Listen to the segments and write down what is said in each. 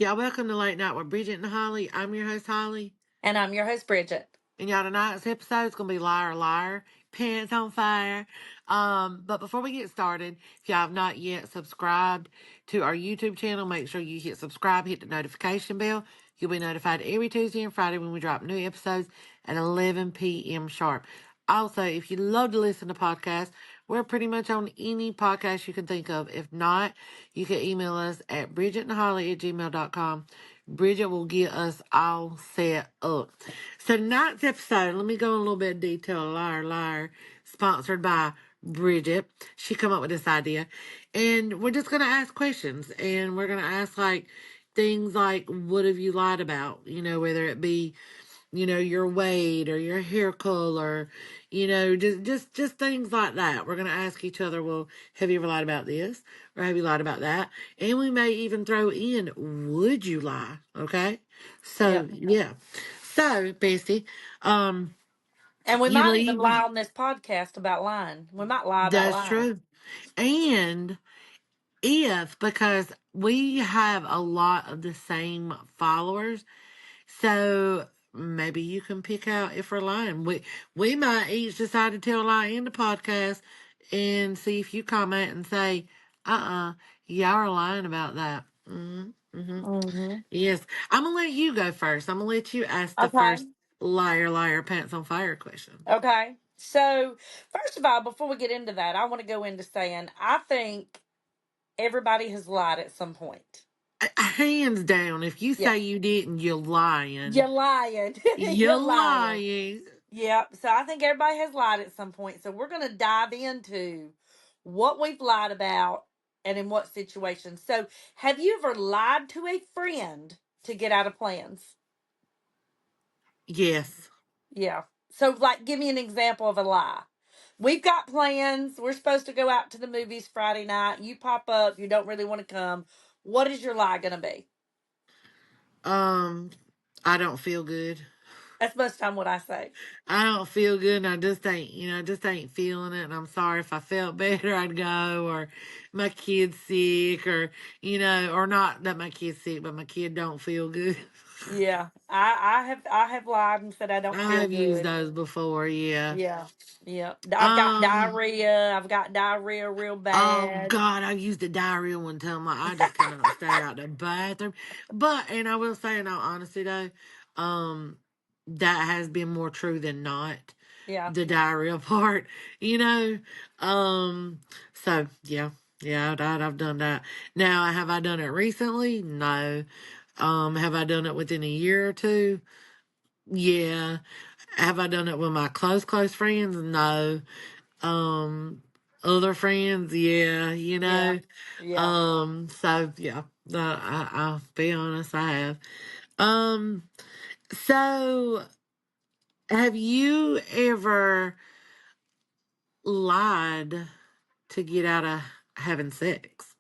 y'all. Welcome to Late Night with Bridget and Holly. I'm your host, Holly. And I'm your host, Bridget. And y'all, tonight's episode is going to be Liar, Liar, Pants on Fire. But before we get started, if y'all have not yet subscribed to our YouTube channel, make sure you hit subscribe, hit the notification bell. You'll be notified every Tuesday and Friday when we drop new episodes at 11 p.m. sharp. Also, if you love to listen to podcasts, we're pretty much on any podcast you can think of. If not, you can email us at bridgetandholly@gmail.com. Bridget will get us all set up. So tonight's episode, let me go in a little bit of detail. Liar, Liar, sponsored by Bridget. She come up with this idea. And we're just going to ask questions. And we're going to ask things like, what have you lied about? Whether it be your weight or your hair color, just things like that. We're gonna ask each other, well, have you ever lied about this? Or have you lied about that? And we may even throw in, would you lie? Okay. So Yep. yeah. So, Bestie, um, And we you might even leave. lie on this podcast about lying. We might lie about That's lying. true. And if because we have a lot of the same followers, so maybe you can pick out if we're lying. We might each decide to tell a lie in the podcast and see if you comment and say, y'all are lying about that. Mm-hmm. Mm-hmm. Yes. I'm gonna let you go first. I'm gonna let you ask the Okay. first liar, liar, pants on fire question. Okay. So, first of all, before we get into that, I want to go into saying I think everybody has lied at some point. Hands down, if you Yeah. say you didn't, you're lying. You're lying. You're You're lying. lying. Yep. So, I think everybody has lied at some point. So, we're going to dive into what we've lied about and in what situations. So, have you ever lied to a friend to get out of plans? Yes. Yeah. So, like, give me an example of a lie. We've got plans. We're supposed to go out to the movies Friday night. You pop up. You don't really want to come. What is your lie going to be? Um, I don't feel good. That's most of the time what I say. I don't feel good and I just ain't feeling it. And I'm sorry. If I felt better, I'd go, or my kid's sick, or not that my kid's sick, but my kid don't feel good. Yeah. I have lied and said I don't I feel have used good. those before. Yeah. Yeah. Yeah. I've got Um, diarrhea. I've got diarrhea real oh bad. God, I used the diarrhea one time. Like, I just cannot stay out the bathroom. And I will say in all honesty though, that has been more true than not. Yeah. The diarrhea part, you know. Um, so yeah, I've done that. Now, have I done it recently? No. Have I done it within a year or two? Yeah. Have I done it with my close friends? No. Um, Other friends, yeah, Yeah. Yeah. So yeah, I'll be honest, I have. Um, so have you ever lied to get out of having sex?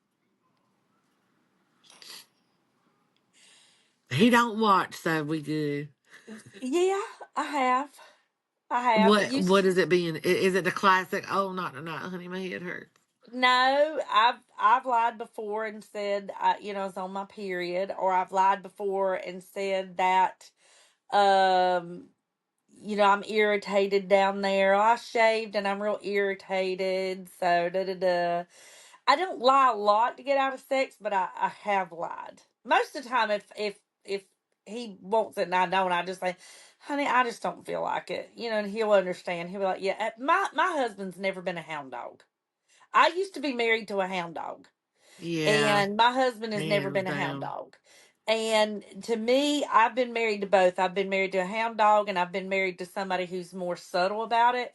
He don't watch, so we good. Yeah, I have. I have. It What used is it being? Is it the classic? Oh, not tonight, honey, my head hurts. No, I've lied before and said I was on my period, or I've lied before and said that um I'm irritated down there. I shaved and I'm real irritated. So da da da. I don't lie a lot to get out of sex, but I have lied. Most of the time if he wants it and I don't, I just say, honey, I just don't feel like it. And he'll understand. He'll be like, yeah, my husband's never been a hound dog. I used to be married to a hound dog, Yeah, and my husband has never hands been a hound down. dog. And to me, I've been married to both. I've been married to a hound dog, and I've been married to somebody who's more subtle about it.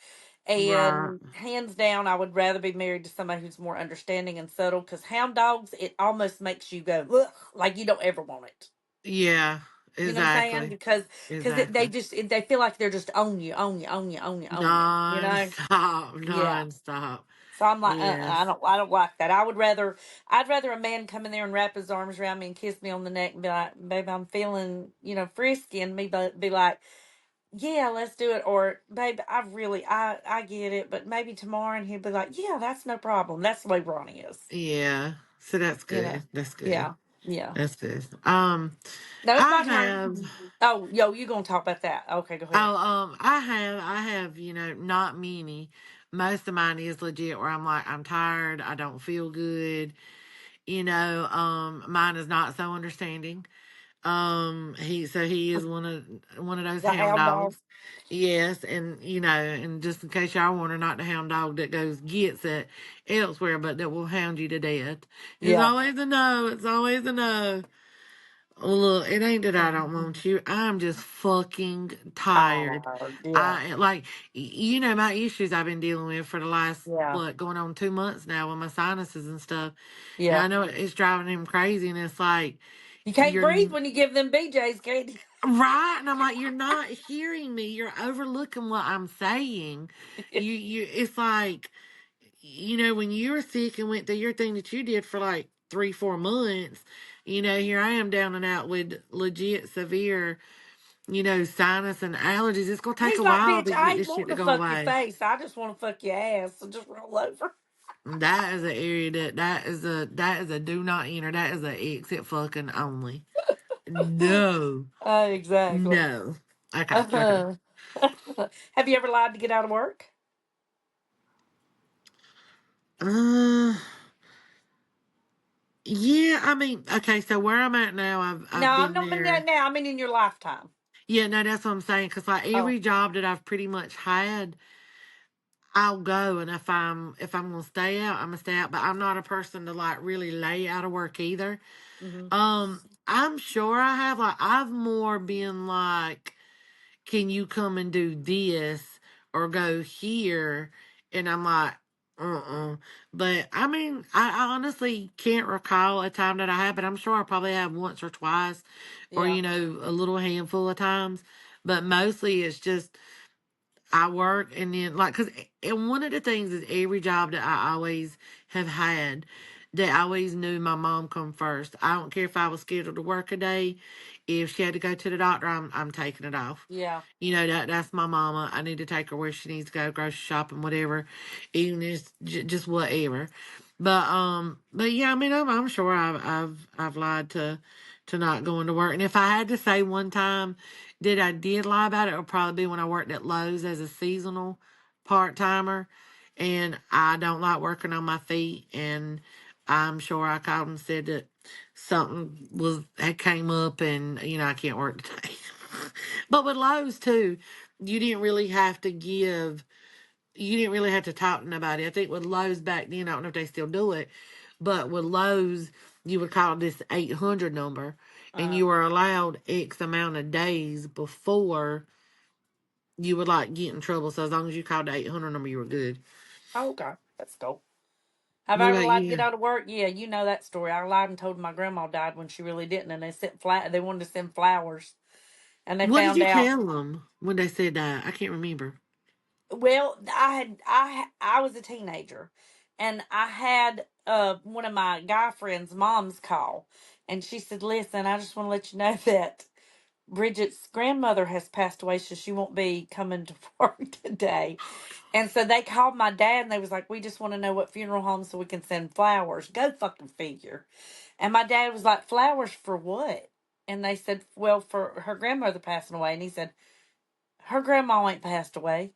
Right. And hands down, I would rather be married to somebody who's more understanding and subtle, because hound dogs, it almost makes you go, ugh, like you don't ever want it. Yeah, You know what I'm saying? exactly. Because they Exactly. just they feel like they're just on you, on you, on you, on you, on you. You know? Non-stop, Yeah. non-stop. So I'm like, I Yes. don't like that. I'd rather a man come in there and wrap his arms around me and kiss me on the neck and be like, babe, I'm feeling, frisky, and me be like, yeah, let's do it. Or, babe, I get it, but maybe tomorrow, and he'd be like, yeah, that's no problem. That's the way Ronnie is, Yeah. So that's you know. good. That's good. Yeah. Yeah. That's this. No, it's I my turn. have. Oh, yo, you gonna talk about that? Okay, go ahead. Oh, I have, not many. Most of mine is legit where I'm like, I'm tired, I don't feel good. Mine is not so understanding. He is one of those The hound hound dog. dogs. Yes, and just in case y'all wonder, not the hound dog that goes gets it elsewhere, but that will hound you to death. It's Yeah. always a no. It's always a no. Well, look, it ain't that I don't want you. I'm just fucking tired. Tired. Yeah. I like, my issues I've been dealing with for the last, Yeah. what, going on 2 months now with my sinuses and stuff. And Yeah. I know it's driving him crazy. And it's like, You can't you're breathe when you give them BJ's, Katie. right. And I'm like, you're not hearing me. You're overlooking what I'm saying. It's like, when you were sick and went through your thing that you did for like 3, 4 months, here I am down and out with legit severe, sinus and allergies. It's gonna take He's a like, while bitch, to I get ain't this shit to wanting to go fuck your away. face. I just want to fuck your ass. So just roll over. That is an area that is a do not enter. That is a exit fucking only. No, Exactly. no. Okay, your turn. Uh-huh. Have you ever lied to get out of work? Uh, yeah. I mean, okay. So where I'm at now, No, I've I'm been not mean there. that now. I mean in your lifetime. Yeah, no, that's what I'm saying. Cause like Oh. every job that I've pretty much had, I'll go, and if I'm gonna stay out, I'm gonna stay out. But I'm not a person to like really lay out of work either. Hmm. I'm sure I have. Like, I've more been like, can you come and do this or go here? And I'm like, But I mean, I honestly can't recall a time that I have, but I'm sure I probably have once or twice, or Yeah. a little handful of times. But mostly it's just I work and then like and one of the things is every job that I always have had that I always knew my mom come first. I don't care if I was scheduled to work a day, if she had to go to the doctor, I'm taking it off. Yeah. That's my mama. I need to take her where she needs to go, grocery shopping, whatever, even if it's just whatever. But yeah, I mean, I'm sure I've lied to not going to work. And if I had to say one time that I did lie about it, would probably be when I worked at Lowe's as a seasonal part timer, and I don't like working on my feet. And I'm sure I called and said that something had came up, and I can't work today. But with Lowe's too, you didn't really have to give. You didn't really have to talk to nobody. I think with Lowe's back then, I don't know if they still do it, but with Lowe's, you would call this 800 number, and Uh, you were allowed X amount of days before you would like get in trouble. So as long as you called the 800 number, you were good. oh, okay. That's cool. Have What I ever about lied to get you? out of work? Yeah, you know that story. I lied and told my grandma died when she really didn't, and they sent they wanted to send flowers, and they What did found you out. tell them when they said that? I can't remember. Well, I was a teenager, and I had one of my guy friends' moms call, and she said, "Listen, I just want to let you know that Bridget's grandmother has passed away, so she won't be coming to work today." And so they called my dad, and they was like, "We just want to know what funeral home so we can send flowers." Go fucking figure. And my dad was like, "Flowers for what?" And they said, "Well, for her grandmother passing away." And he said, "Her grandma ain't passed away."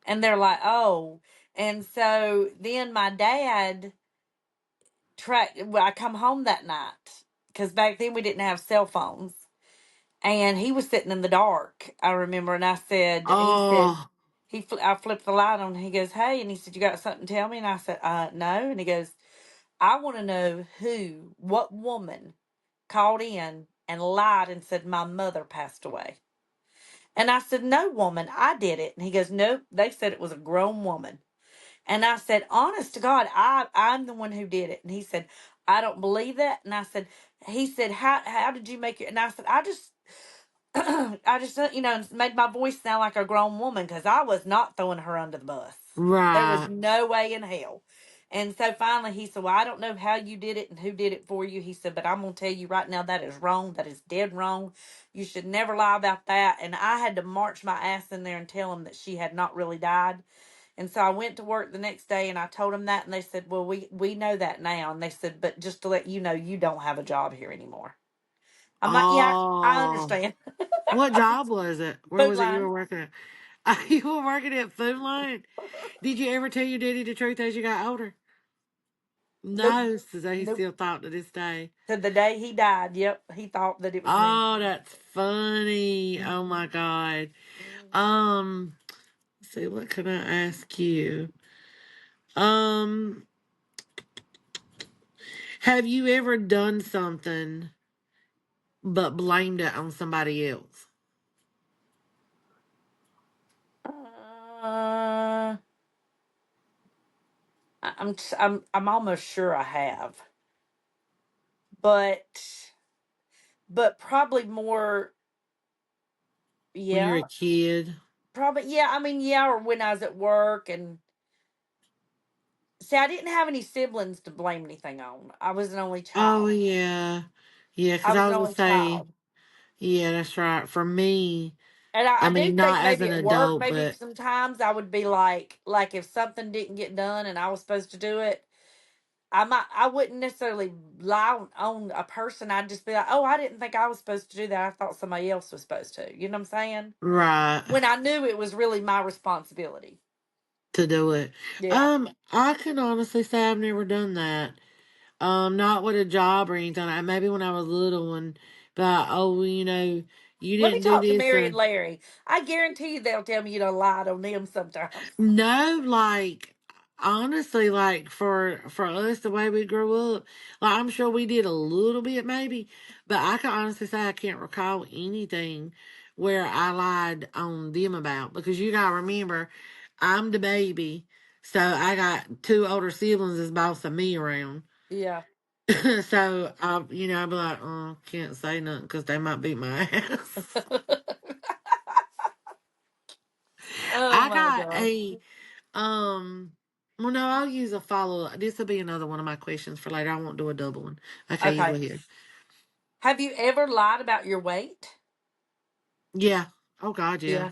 And they're like, "Oh." And so then my dad tracked, well, I come home that night because back then we didn't have cell phones. And he was sitting in the dark, I remember. And he said, Oh, I flipped the light on. And he goes, "Hey," and he said, "You got something to tell me?" And I said, "No." And he goes, "I want to know what woman called in and lied and said my mother passed away." And I said, "No woman, I did it." And he goes, "Nope, they said it was a grown woman." And I said, "Honest to God, I'm the one who did it." And he said, "I don't believe that." And I said, he said, how did you make it?" And I said, "I just I just, made my voice sound like a grown woman because I was not throwing her under the bus. There was right. no way in hell." And so finally he said, "Well, I don't know how you did it and who did it for you." He said, "But I'm going to tell you right now, that is wrong. That is dead wrong. You should never lie about that." And I had to march my ass in there and tell him that she had not really died. And so I went to work the next day and I told them that, and they said, "Well, we know that now." And they said, "But just to let you know, you don't have a job here anymore." I'm like, "Yeah, I Oh, understand." what job was it? Where Food was it you line. were working at? You were working at Food Line? Did you ever tell your daddy the truth as you got older? Nope. No, so he Nope. still thought to this day. To the day he died, yep, he thought that it was me. Oh, that's funny. Oh Mhm. my God. Mhm. Um, let's see, what can I ask you? Um, have you ever done something but blamed it on somebody else? I'm almost sure I have, but probably more. When you're Yeah, a kid? probably, yeah. I mean, yeah, or when I was at work, and see, I didn't have any siblings to blame anything on. I was an only Oh, child. yeah. Yeah, I because was I an was going only to say, child, yeah, that's right. For me, and I I do mean, think not as maybe an at work, adult, maybe but sometimes I would be like if something didn't get done and I was supposed to do it, I wouldn't necessarily lie on a person. I'd just be like, "Oh, I didn't think I was supposed to do that. I thought somebody else was supposed to." You know what I'm saying? right, When I knew it was really my responsibility. to do it. Yeah. I can honestly say I've never done that. Not with a job or anything. Maybe when I was little and but oh, you Let me didn't do talk to this Mary and or Larry. I guarantee you they'll tell me you done lied on them sometimes. no, like honestly, like for us the way we grew up, like I'm sure we did a little bit maybe, but I can honestly say I can't recall anything where I lied on them about because you gotta remember, I'm the baby, so I got two older siblings that's bossing me around. Yeah. So I'd be like, oh, can't say nothing because they might beat my ass. Oh I my got God. a well, no, I'll use a follow up. This will be another one of my questions for later. I won't do a double one. Okay, you go Okay. ahead. Have you ever lied about your weight? Yeah. Oh God, yeah. Yeah.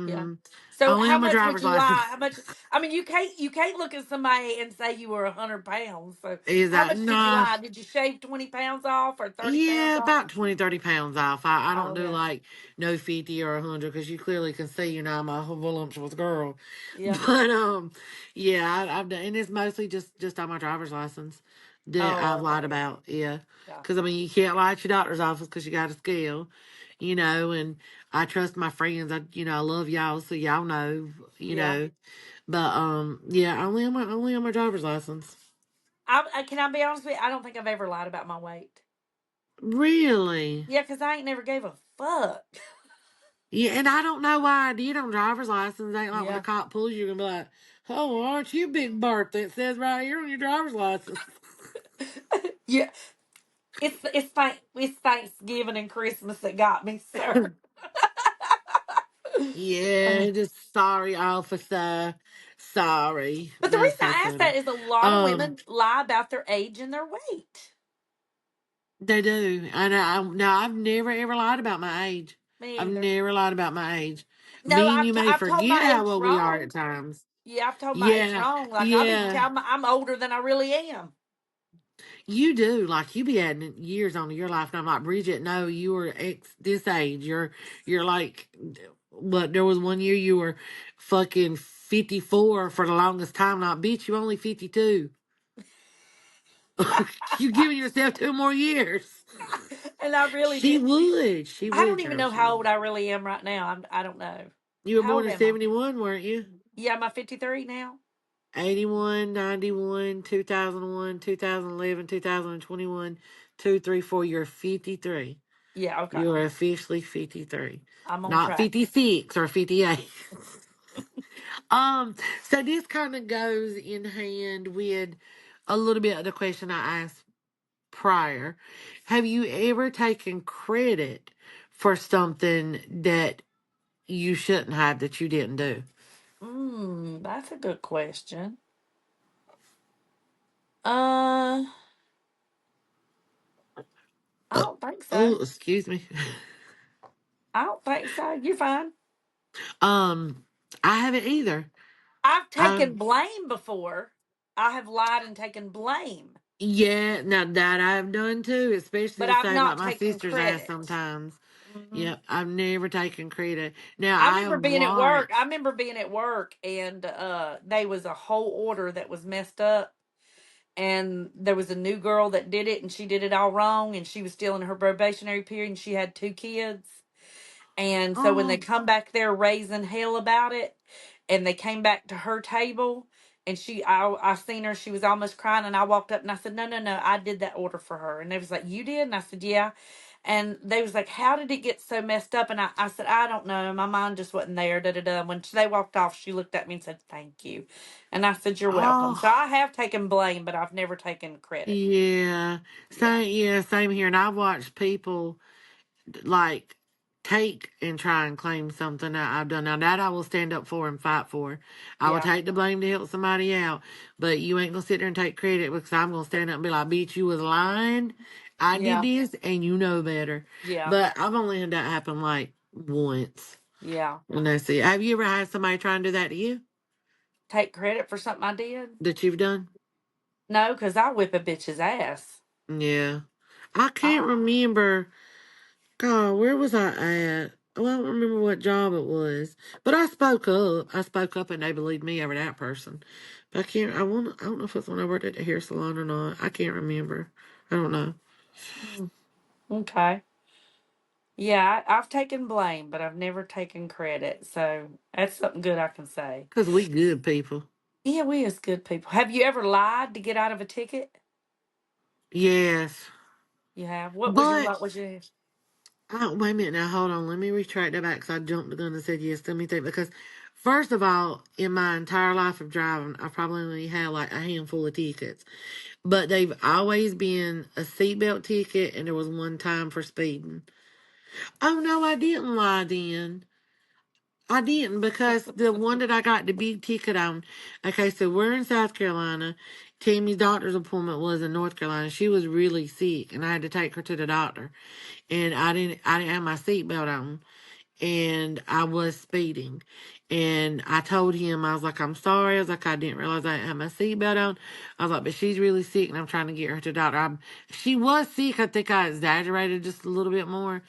Yeah. Mm-hmm. So Only how on my much would driver's you lie? license. How much? I mean, you can't look at somebody and say you were 100 pounds. So Is how that much did you nah? lie? Did you shave 20 pounds off or 30 pounds Yeah, off? about 20, 30 pounds off. I don't Oh do yeah. like no 50 or 100 because you clearly can see, I'm a voluptuous girl. Yeah. But yeah, I've done, and it's mostly just on my driver's license that I've Oh, lied okay. about. Yeah, Yeah. because I mean you can't lie at your doctor's office because you got a scale, and I trust my friends. I love y'all, so y'all know, you Yeah. know. But yeah, only on my driver's license. I can I be honest with you? I don't think I've ever lied about my weight. Really? Yeah, because I ain't never gave a fuck. Yeah, and I don't know why I did on driver's license. Ain't like when the Yeah. cop pulls you, you're gonna be like, "Oh, aren't you Big Bert that says right here on your driver's license?" Yeah. It's Thanksgiving and Christmas that got me, sir. Yeah, just sorry, officer. Sorry. But the That's reason so I ask funny. that is a lot of Um, women lie about their age and their weight. they do. And no, I've never ever lied about my age. Me I've either. never lied about my age. No, Me and you may I've told forget my how age old we are at wrong. times. Yeah, I've told my age Yeah, wrong. Like I've even yeah. told I'm older than I really am. You do, like you be adding years onto your life, and I'm like, Bridget, no, you were this age. You're like, what? There was one year you were fucking 54 for the longest time. Not bitch, you only 52. You giving yourself 2 more years. And I really She didn't. would, she I don't would, even girl, know she how would. old I really am right now. I don't know. You were How born old in am I? 71, weren't you? Yeah, am I 53 now? 81, 91, 2001, 2011, 2021, 2, 3, 4. You're 53. Yeah, okay. You are officially 53, I'm on not track. 56 or 58. So this kind of goes in hand with a little bit of the question I asked prior. Have you ever taken credit for something that you shouldn't have that you didn't do? That's a good question. Uh, I Uh, don't think so. oh, excuse me. I don't think so. You're fine. Um, I haven't either. I've I taken blame before. I have lied and taken blame, Yeah, now that I've done too, especially but to I've save not like my taken sister's ass credit. sometimes. Hmm. Yep, I've never taken credit. Now I I remember have being at work. I watched. remember being at work, and there was a whole order that was messed up, and there was a new girl that did it, and she did it all wrong, and she was still in her probationary period, and she had 2 kids. And so when they Oh, come back there raising hell about it, and they came back to her table, and I seen her, she was almost crying, and I walked up and I said, no, no, no, I did that order for her. And they was like, you did? And I said, yeah. And they was like, how did it get so messed up? And I said, I don't know. My mind just wasn't there. Da da da. When they walked off, she looked at me and said, thank you. And I said, you're welcome. So oh, I have taken blame, but I've never taken credit. yeah, Yeah. same here. And I've watched people like take and try and claim something that I've done. Now that I will stand up for and fight for. I will Yeah. take the blame to help somebody out, but you ain't gonna sit there and take credit because I'm gonna stand up and be like, "Bitch, you was lying. I did Yeah. this, and you know better." Yeah. But I've only had that happen like once, Yeah. and that's it. Have you ever had somebody try and do that to you Take credit for something I did? that you've done? No, because I whip a bitch's ass. Yeah, I can't I, remember. God, where was I at? Well, I don't remember what job it was, but I spoke up. I spoke up, and they believed me over that person. But I can't. I want. I don't know if it's when I worked at the hair salon or not. I can't remember. I don't know. mm, okay. Yeah, I've taken blame, but I've never taken credit. So that's something good I can say. Cause we good people. Yeah, we as good people. Have you ever lied to get out of a ticket? Yes, You have. What was your but what was your wait a minute now. Hold on. Let me retract that back. Cause I jumped the gun and said yes. Let me think. Because first of all, in my entire life of driving, I probably only had like a handful of tickets. But they've always been a seatbelt ticket, and there was one time for speeding. Oh no, I didn't lie then. I didn't because the one that I got the big ticket on. Okay, so we're in South Carolina. Tammy's doctor's appointment was in North Carolina. She was really sick, and I had to take her to the doctor. And I didn't have my seatbelt on, and I was speeding. And I told him, I was like, I'm sorry. I was like, I didn't realize I didn't have my seatbelt on. I was like, but she's really sick, and I'm trying to get her to the doctor. She was sick. I think I exaggerated just a little bit more,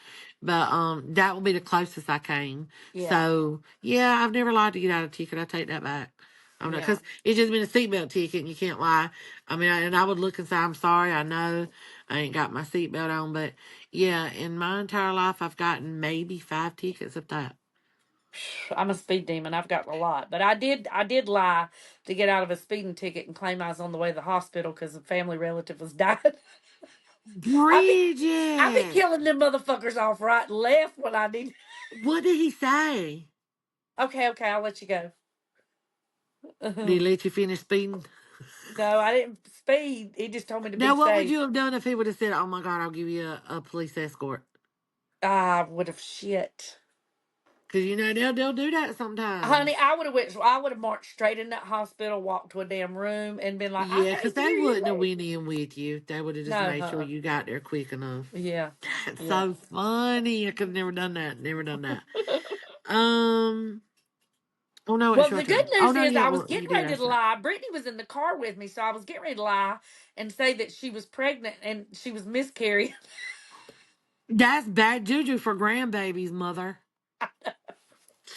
but that will be the closest I came. Yeah, So yeah, I've never lied to get out of a ticket. I take that back. I'm not yeah. because it's just been a seatbelt ticket, and you can't lie. I mean, and I would look and say, I'm sorry. I know I ain't got my seatbelt on, but yeah, in my entire life, I've gotten maybe 5 tickets of that. I'm a speed demon. I've got a lot, but I did lie to get out of a speeding ticket and claim I was on the way to the hospital because a family relative was dying. I be I be Bridget, killing them motherfuckers off right and left when I need. what did he say? Okay, okay, I'll let you go. Did he No, let you finish speeding? I didn't speed. He just told me to be Now, what would safe. you have done if he would have said, "Oh my God, I'll give you a police escort"? I would have shit. Because you know they'll do that sometimes. Honey, I would have marched straight in that hospital, walked to a damn room, and been like, "I Yeah, because can't they hear you." wouldn't have went in with you. They would have just No, made sure you got there quick enough. yeah, That's yeah. so funny. I could have never done that. Never done that. Um. Oh no, it's Well, your the good turn. Oh news no, is yeah. I was Well, you getting did ready to ask that. lie. Brittany was in the car with me, so I was getting ready to lie and say that she was pregnant and she was miscarrying. That's bad juju for grandbabies, mother.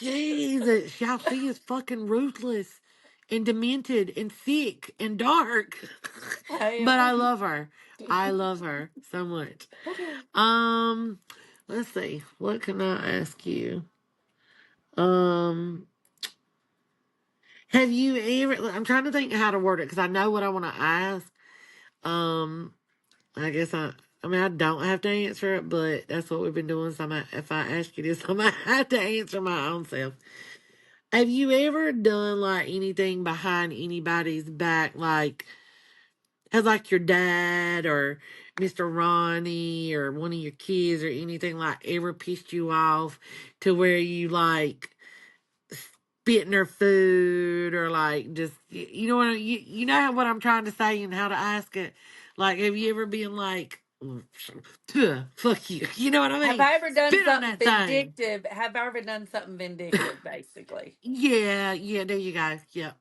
Jesus, y'all, she is fucking ruthless and demented and sick and dark. But I Hell. love her. I love her so much. Um, let's see. What can I ask you? Um, have you ever? I'm trying to think how to word it because I know what I want to ask. Um, I guess I mean, I don't have to answer it, but that's what we've been doing. So if I ask you this, I might have to answer my own self. Have you ever done like anything behind anybody's back, like has like your dad or Mr. Ronnie or one of your kids or anything like ever pissed you off to where you like spit in their food or like just you know what you know what I'm trying to say and how to ask it. Like, have you ever been like Fuck you. You know what I Have mean? I ever done Spit on something that thing. vindictive? Have I ever done something vindictive, basically? Yeah, yeah, there you go. Yeah.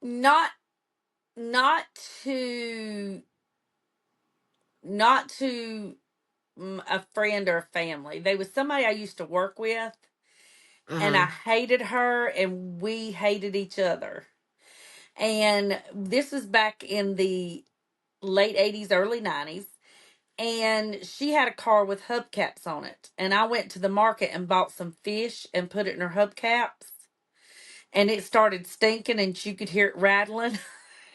Not not to not to a friend or a family. They was somebody I used to work with, and Uh-huh. I hated her and we hated each other. And this was back in the late 80s, early 90s. And she had a car with hubcaps on it. And I went to the market and bought some fish and put it in her hubcaps. And it started stinking and you could hear it rattling.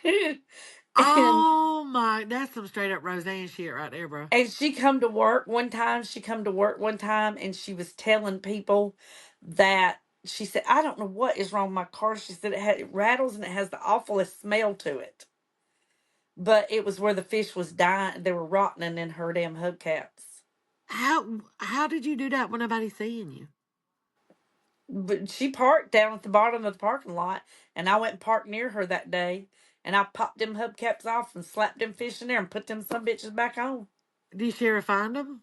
and Oh my, that's some straight up Roseanne shit right there, bro. and she come to work one time and she was telling people that she said, I don't know what is wrong with my car. She said it rattles and it has the awfulest smell to it. But it was where the fish was dying. They were rotting in her damn hubcaps. How did you do that when nobody's seeing you? But she parked down at the bottom of the parking lot, and I went and parked near her that day, and I popped them hubcaps off and slapped them fish in there and put them some bitches back on. Did she ever find them?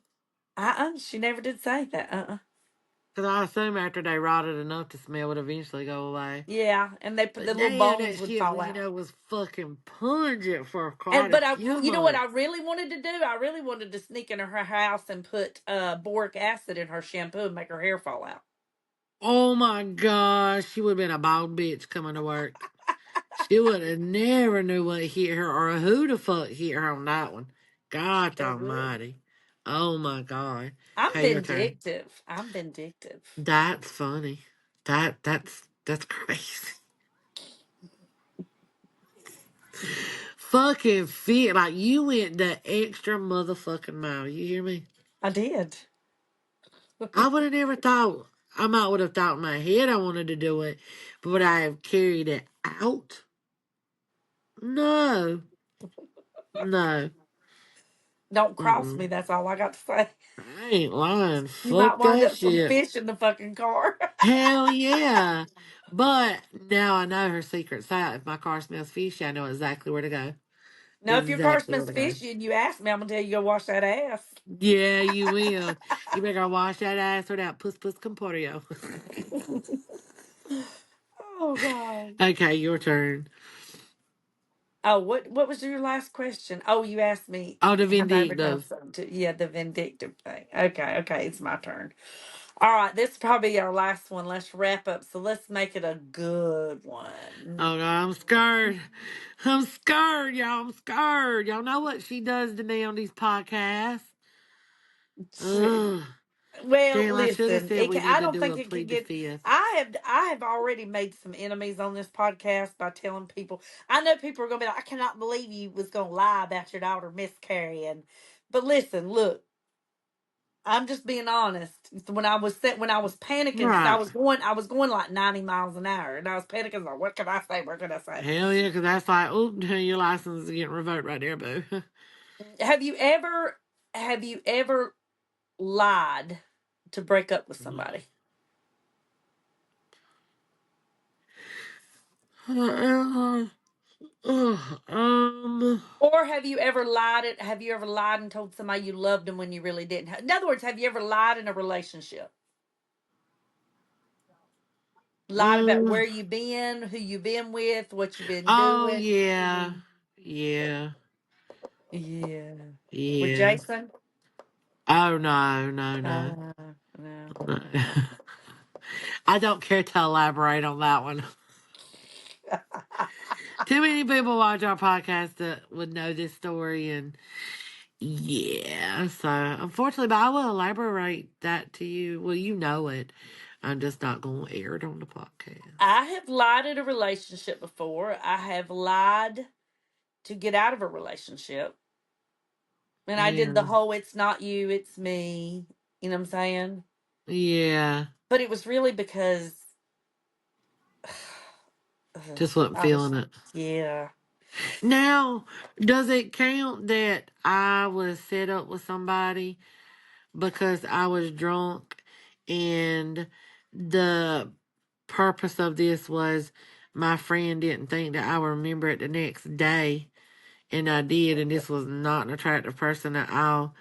She never did say that. Because I assume after they rotted enough, the smell would eventually go away. Yeah, and they put the But little damn, bones that would shit fall was, out. was fucking pungent for And quite a but I, few you know what I months. really wanted to do? I really wanted to sneak into her house and put boric acid in her shampoo and make her hair fall out. Oh my gosh, she would have been a bald bitch coming to work. She would have never knew what hit her or who the fuck hit her on that one. God Sure would. almighty. Oh my god. I'm Okay, your turn. vindictive. I'm vindictive. That's funny. That's crazy. Fucking fit like you went the extra motherfucking mile. You hear me? I did. I would have never thought. I might would have thought in my head I wanted to do it, but would I have carried it out? No, no. Don't cross me. Mm-mm. That's all I got to say. I ain't lying. You might Fuck wind that up some shit. fish in the fucking car. Hell yeah. But now I know her secret side. If my car smells fishy, I know exactly where to go. Now, if your car Exactly where smells to go. fishy and you ask me, I'm gonna tell you go wash that ass. Yeah, you will. You better wash that ass or that puss puss comporio. Oh God. Okay, your turn. Oh, what was your last question? Oh, you asked me, Oh, the have I ever done vindictive. something to, yeah, the vindictive thing. Okay, it's my turn. All right, this is probably our last one. Let's wrap up. So let's make it a good one. Oh no, I'm scared. I'm scared, y'all. I'm scared. Y'all know what she does to me on these podcasts. Ugh. Well, Damn, I should have listen, said we need I to don't do think a it could plead the get. fifth. I have already made some enemies on this podcast by telling people. I know people are gonna be like, I cannot believe you was gonna lie about your daughter miscarrying. But listen, look, I'm just being honest. When I was panicking because Right. I was going like 90 miles an hour, and I was panicking like, what can I say? What can I say? Hell yeah, because that's like, oh, your license is getting revoked right there, boo. Have you ever have you ever lied to break up with somebody? um, Or have you ever lied and told somebody you loved them when you really didn't? In other words, have you ever lied in a relationship? Lied about um, where you been, who you been with, what you been oh doing. yeah, yeah, Yeah. With yeah. Jason? Oh no, no, no, Uh, no. no. I don't care to elaborate on that one. Too many people watch our podcast that would know this story, and yeah. So unfortunately, but I will elaborate that to you. Well, you know it. I'm just not going to air it on the podcast. I have lied in a relationship before. I have lied to get out of a relationship. And I did the Yeah, whole it's not you, it's me. You know what I'm saying? yeah. But it was really because Just wasn't I was, feeling it. yeah. Now, does it count that I was set up with somebody because I was drunk and the purpose of this was my friend didn't think that I would remember it the next day And I did, and this was not an attractive person at all.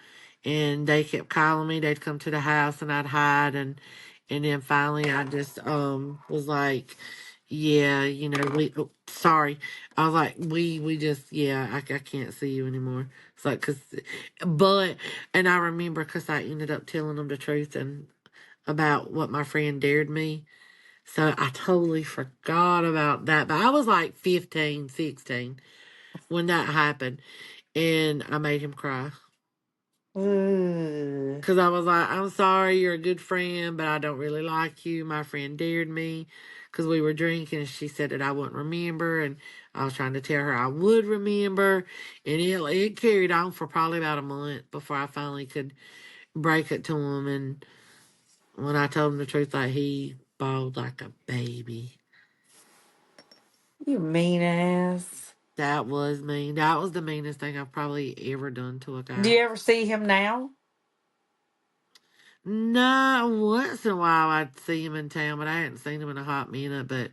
And they kept calling me. They'd come to the house, and I'd hide, and then finally, I just was like, yeah, we. Oh, sorry, I was like, we just, yeah, I can't see you anymore. It's like, but, and I remember because I ended up telling them the truth and about what my friend dared me. So I totally forgot about that. But I was like 15, 16 when that happened, and I made him cry. Ugh. Because I was like, I'm sorry, you're a good friend, but I don't really like you. My friend dared me because we were drinking. And she said that I wouldn't remember. And I was trying to tell her I would remember. And it carried on for probably about a month before I finally could break it to him. And when I told him the truth, like, he bawled like a baby. You mean ass. That was mean. That was the meanest thing I've probably ever done to a Do guy. you ever see him now? No, once in a while I'd see him in town, but I hadn't seen him in a hot minute. But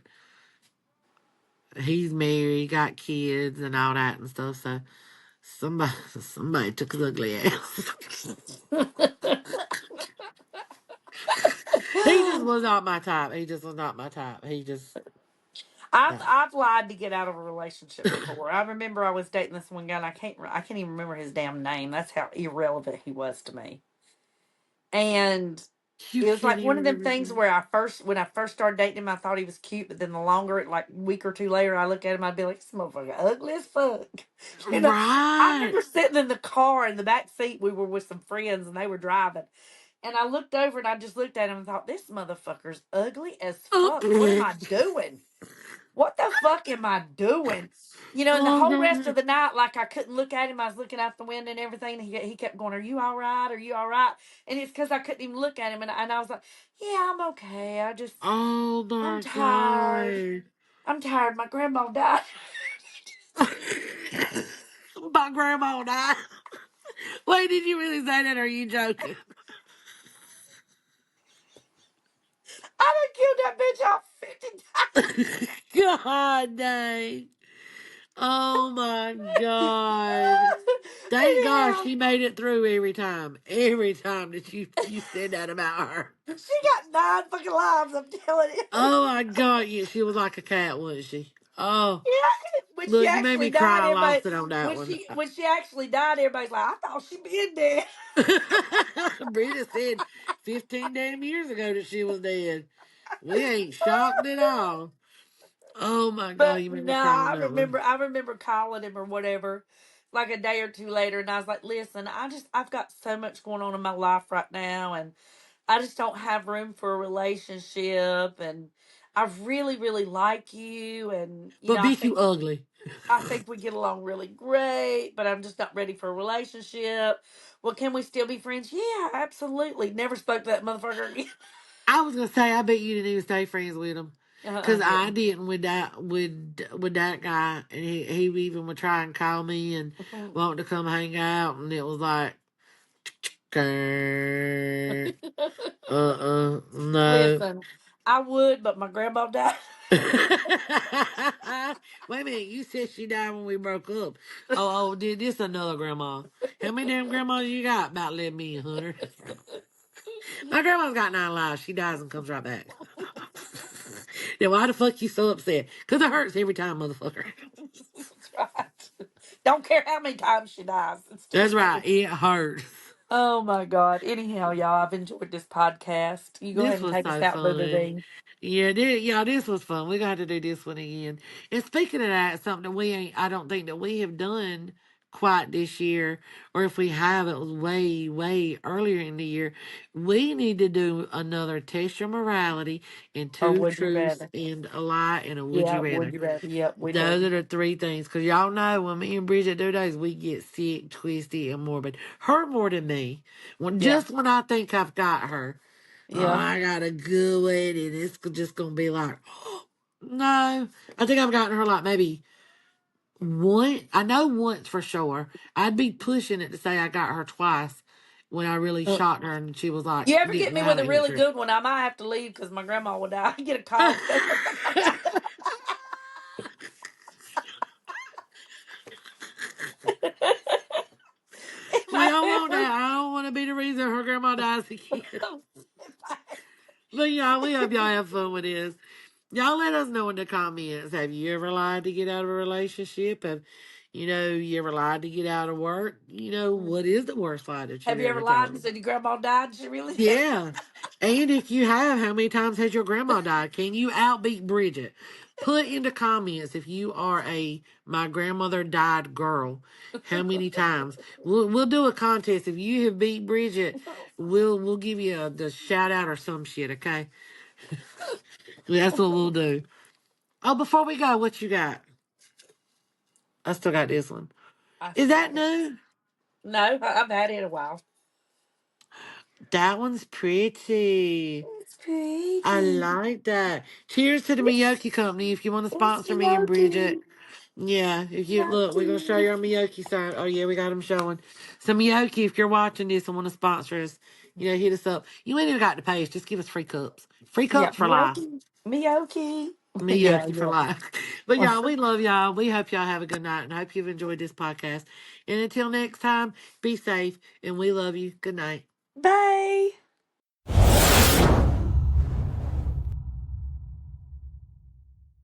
he's married, got kids, and all that and stuff. So somebody took his ugly ass. He just was not my type. He just was not my type. He just I've no. I've lied to get out of a relationship before. I remember I was dating this one guy, and I can't even remember his damn name. That's how irrelevant he was to me. And You it was can't like one even of them remember his things name. where when I first started dating him, I thought he was cute, but then the longer, like week or two later, I look at him, I'd be like, "This motherfucker ugly as fuck." You know, I Right. remember sitting in the car in the back seat. We were with some friends, and they were driving. And I looked over and I just looked at him and thought, this motherfucker's ugly as fuck. What am I doing? What the fuck am I doing? You know, and the whole rest of the night, like I couldn't look at him. I was looking out the window and everything. And he kept going, "Are you all right? Are you all right?" And it's because I couldn't even look at him. And I was like, "Yeah, I'm okay. Oh I'm my tired. god. I'm tired. My grandma died." My grandma died. Wait, did you really say that? Or are you joking? I done killed that bitch off 50 God dang. Oh my God. times. Thank God Anyhow, she made it through every time. Every time that you said that about her. she got 9 fucking lives, I'm telling you. Oh my God. Yeah, she was like a cat, wasn't she? Oh, Yeah, when she look, you made actually me died, cry. I everybody lost it on that one. when she actually died, everybody's like, "I thought she been dead." Britta said 15 damn years ago that she was dead. We ain't shocked at all. Oh my God, But you made me no, cry on that one. I remember calling him or whatever, like a day or two later, and I was like, "Listen, I've got so much going on in my life right now, and I just don't have room for a relationship, and I really, really like you, and But bitch, you ugly. I think we get along really great, but I'm just not ready for a relationship. Well, can we still be friends? Yeah, absolutely. Never spoke to that motherfucker again. I was gonna say, I bet you didn't even stay friends with him, cause I Didn't. didn't with that guy, and he even would try and call me and want to come hang out, and it was like, "Grr, no. Listen, I would, but my grandma died. Wait a minute, you said she died when we broke up. Did this another grandma? How many damn grandmas you got? About let me 100. My grandma's got 9 lives. She dies and comes right back. Then why the fuck you so upset? Because it hurts every time, motherfucker. That's right. Don't care how many times she dies, it still That's right. hurts. It hurts. Oh my God. Anyhow, y'all, I've enjoyed this podcast. You go ahead This and was take us so out, Boo Boo fun. Bee. Yeah, this was fun. We got to do this one again. And speaking of that, something that I don't think that we have done quite this year, or if we have, it was way, way earlier in the year. We need to do another test your morality and Or two would you truths rather? and a lie and a would Yeah, you would rather. you rather? Yep, we Those do. are the three things. Because y'all know when me and Bridget do those, we get sick, twisty, and morbid. Her more than me. Yeah, Just when I think I've got her, oh, yeah. I got a good one, and it's just going to be like, no. I think I've gotten her like maybe one. I know once for sure. I'd be pushing it to say I got her twice when I really Uh, shot her, and she was like, You ever get get me me out with of a here, really Trish. good one? I might have to leave because my grandma will die. I get a call. guys again. But y'all, we hope y'all have fun with this. Y'all let us know in the comments. Have you ever lied to get out of a relationship? Have you ever lied to get out of work? What is the worst lie that Have you've you ever ever lied and told? said your grandma died? She really did. Yeah. And if you have, how many times has your grandma died? Can you outbeat Bridget? Put in the comments if you are a my grandmother died girl. How many times? We'll do a contest. If you have beat Bridget, we'll give you the shout out or some shit, okay? That's what we'll do. Oh, before we go, what you got? I still got this one. I Is still that got it. new? No, I've had it a while. That one's pretty. It's I pretty. like that. Cheers to the It's, Miyoki Company if you want to it's sponsor me and Bridget. Yogi. Yeah, if you look, we're gonna show Yogi. you our Miyoki sign. Oh yeah, we got them showing. So Miyoki, if you're watching this and want to sponsor us, hit us up. You ain't even got to pay us. Just give us free cups. Free Yeah, cups for life. Miyoki. Miyoki. Yeah, Miyoki for yeah. life. But y'all, we love y'all. We hope y'all have a good night and I hope you've enjoyed this podcast. And until next time, be safe and we love you. Good night. Bye.